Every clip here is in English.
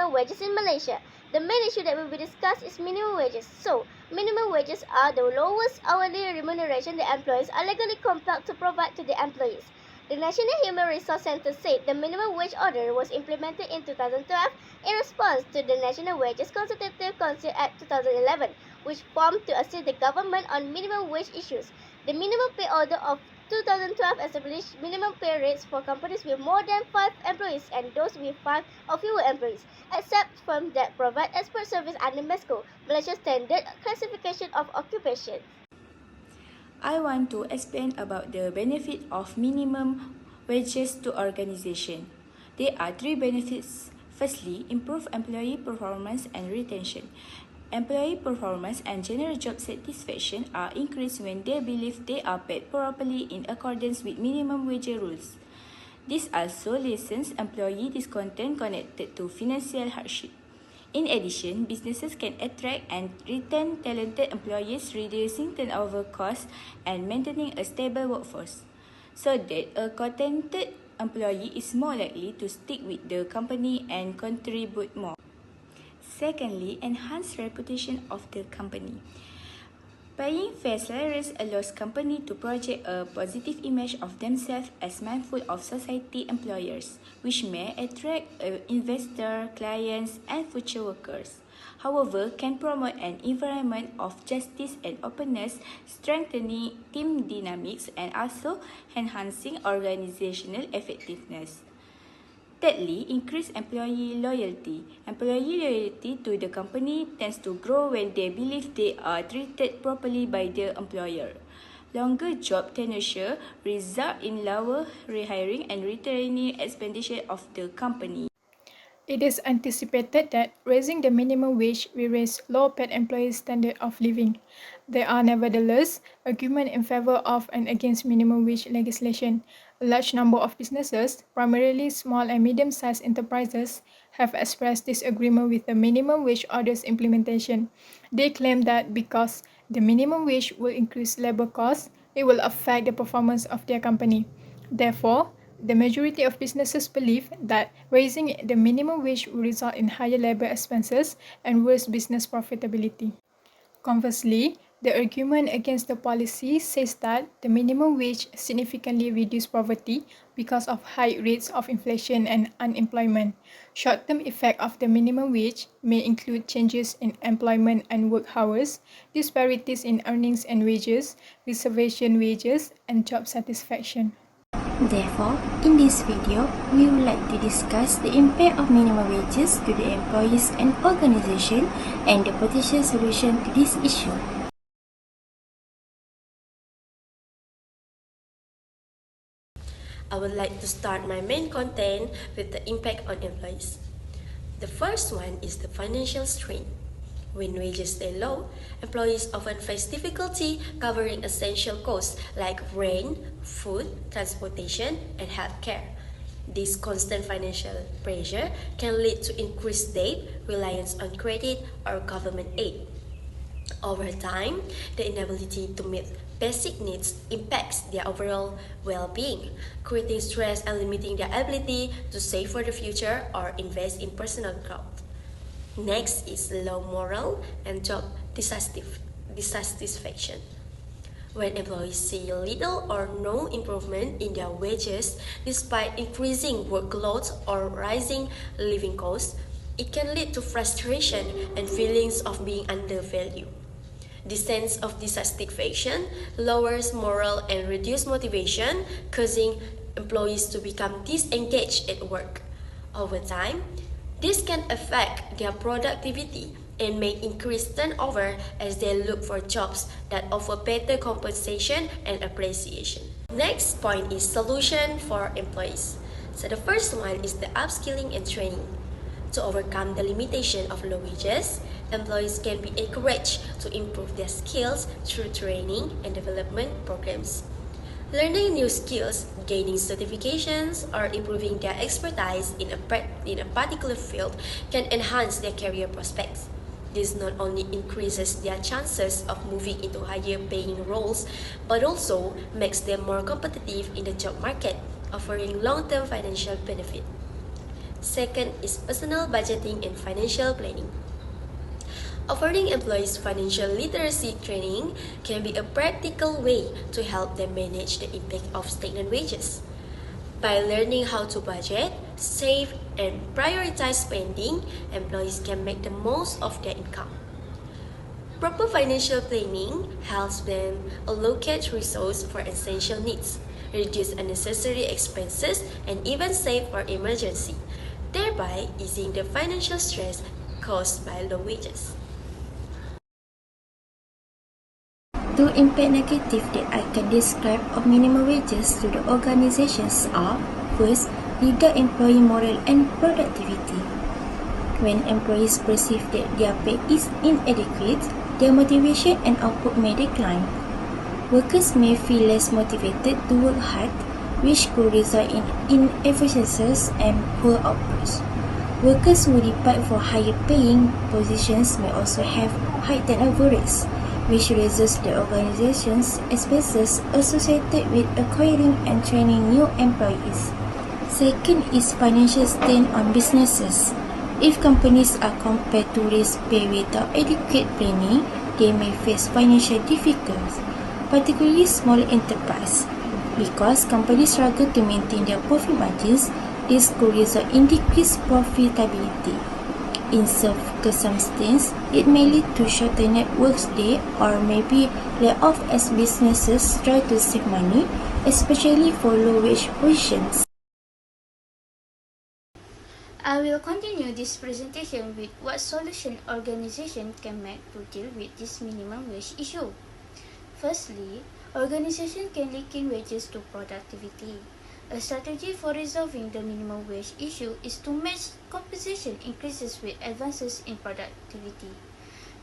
minimum wages in Malaysia. The main issue that will be discussed is minimum wages. So, minimum wages are the lowest hourly remuneration the employers are legally compelled to provide to the employees. The National Human Resource Centre said the minimum wage order was implemented in 2012 in response to the National Wages Consultative Council Act 2011, which formed to assist the government on minimum wage issues. The minimum pay order of 2012 established minimum pay rates for companies with more than 5 employees and those with 5 or fewer employees, except firms that provide expert service under MESCO, Malaysia's Standard Classification of Occupations. I want to explain about the benefit of minimum wages to organization. There are 3 benefits. Firstly, improve employee performance and retention. Employee performance and general job satisfaction are increased when they believe they are paid properly in accordance with minimum wage rules. This also lessens employee discontent connected to financial hardship. In addition, businesses can attract and retain talented employees, reducing turnover costs and maintaining a stable workforce, so that a contented employee is more likely to stick with the company and contribute more. Secondly, enhance reputation of the company. Paying fair salaries allows company to project a positive image of themselves as mindful of society employers, which may attract investor, clients, and future workers. However, can promote an environment of justice and openness, strengthening team dynamics and also enhancing organizational effectiveness. Thirdly, increase employee loyalty. Employee loyalty to the company tends to grow when they believe they are treated properly by their employer. Longer job tenure result in lower rehiring and retraining expenditure of the company. It is anticipated that raising the minimum wage will raise low-paid employees' standard of living. There are nevertheless arguments in favor of and against minimum wage legislation. A large number of businesses, primarily small and medium-sized enterprises, have expressed disagreement with the minimum wage order's implementation. They claim that because the minimum wage will increase labor costs, it will affect the performance of their company. Therefore, the majority of businesses believe that raising the minimum wage will result in higher labor expenses and worse business profitability. Conversely, the argument against the policy says that the minimum wage significantly reduces poverty because of high rates of inflation and unemployment. Short-term effects of the minimum wage may include changes in employment and work hours, disparities in earnings and wages, reservation wages, and job satisfaction. Therefore, in this video, we would like to discuss the impact of minimum wages to the employees and organization and the potential solution to this issue. I would like to start my main content with the impact on employees. The first one is the financial strain. When wages stay low, employees often face difficulty covering essential costs like rent, food, transportation, and healthcare. This constant financial pressure can lead to increased debt, reliance on credit, or government aid. Over time, the inability to meet basic needs impacts their overall well-being, creating stress and limiting their ability to save for the future or invest in personal growth. Next is low morale and job dissatisfaction. When employees see little or no improvement in their wages despite increasing workloads or rising living costs, it can lead to frustration and feelings of being undervalued. This sense of dissatisfaction lowers morale and reduces motivation, causing employees to become disengaged at work. Over time, this can affect their productivity and may increase turnover as they look for jobs that offer better compensation and appreciation. Next point is solution for employees. So the first one is the upskilling and training. To overcome the limitation of low wages, employees can be encouraged to improve their skills through training and development programs. Learning new skills, gaining certifications, or improving their expertise in a particular field can enhance their career prospects. This not only increases their chances of moving into higher paying roles, but also makes them more competitive in the job market, offering long-term financial benefit. Second is personal budgeting and financial planning. Offering employees financial literacy training can be a practical way to help them manage the impact of stagnant wages. By learning how to budget, save, and prioritize spending, employees can make the most of their income. Proper financial planning helps them allocate resources for essential needs, reduce unnecessary expenses, and even save for emergency, thereby easing the financial stress caused by low wages. Two impact negative that I can describe of minimum wages to the organizations are: first, reduce employee morale and productivity. When employees perceive that their pay is inadequate, their motivation and output may decline. Workers may feel less motivated to work hard, which could result in inefficiencies and poor outputs. Workers who depart for higher paying positions may also have high turnover rates, which raises the organization's expenses associated with acquiring and training new employees. Second is financial strain on businesses. If companies are compelled to raise pay without adequate planning, they may face financial difficulties, particularly small enterprises. Because companies struggle to maintain their profit margins, this could result in decreased profitability. In some circumstances, it may lead to shorter net workday or maybe layoff as businesses try to save money, especially for low-wage positions. I will continue this presentation with what solution organizations can make to deal with this minimum wage issue. Firstly, organizations can link wages to productivity. A strategy for resolving the minimum wage issue is to match compensation increases with advances in productivity.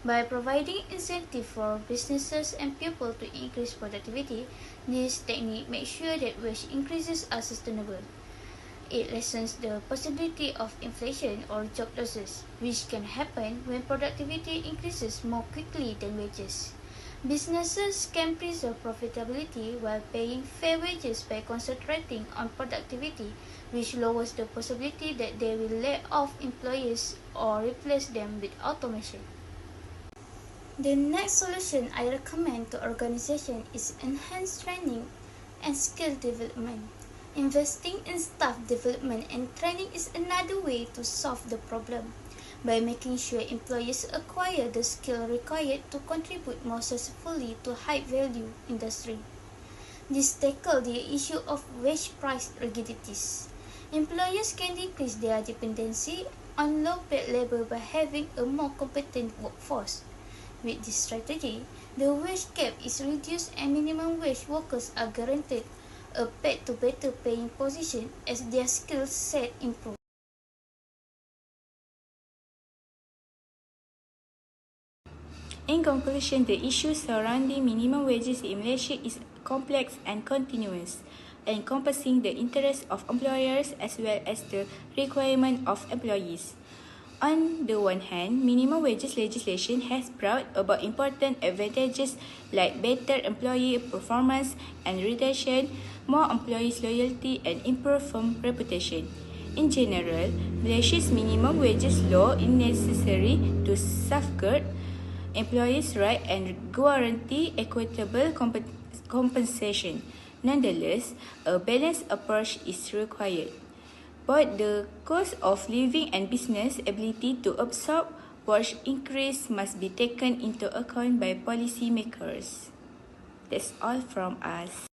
By providing incentive for businesses and people to increase productivity, this technique makes sure that wage increases are sustainable. It lessens the possibility of inflation or job losses, which can happen when productivity increases more quickly than wages. Businesses can preserve profitability while paying fair wages by concentrating on productivity, which lowers the possibility that they will lay off employees or replace them with automation. The next solution I recommend to organizations is enhanced training and skill development. Investing in staff development and training is another way to solve the problem, by making sure employees acquire the skill required to contribute more successfully to high-value industry. This tackles the issue of wage price rigidities. Employers can decrease their dependency on low-paid labor by having a more competent workforce. With this strategy, the wage gap is reduced and minimum wage workers are guaranteed a path to better paying position as their skill set improve. In conclusion, the issue surrounding minimum wages in Malaysia is complex and continuous, encompassing the interests of employers as well as the requirement of employees. On the one hand, minimum wages legislation has brought about important advantages like better employee performance and retention, more employees' loyalty, and improved firm reputation. In general, Malaysia's minimum wages law is necessary to safeguard employees' rights and guarantee equitable compensation. Nonetheless, a balanced approach is required. Both the cost of living and business ability to absorb wage increase must be taken into account by policymakers. That's all from us.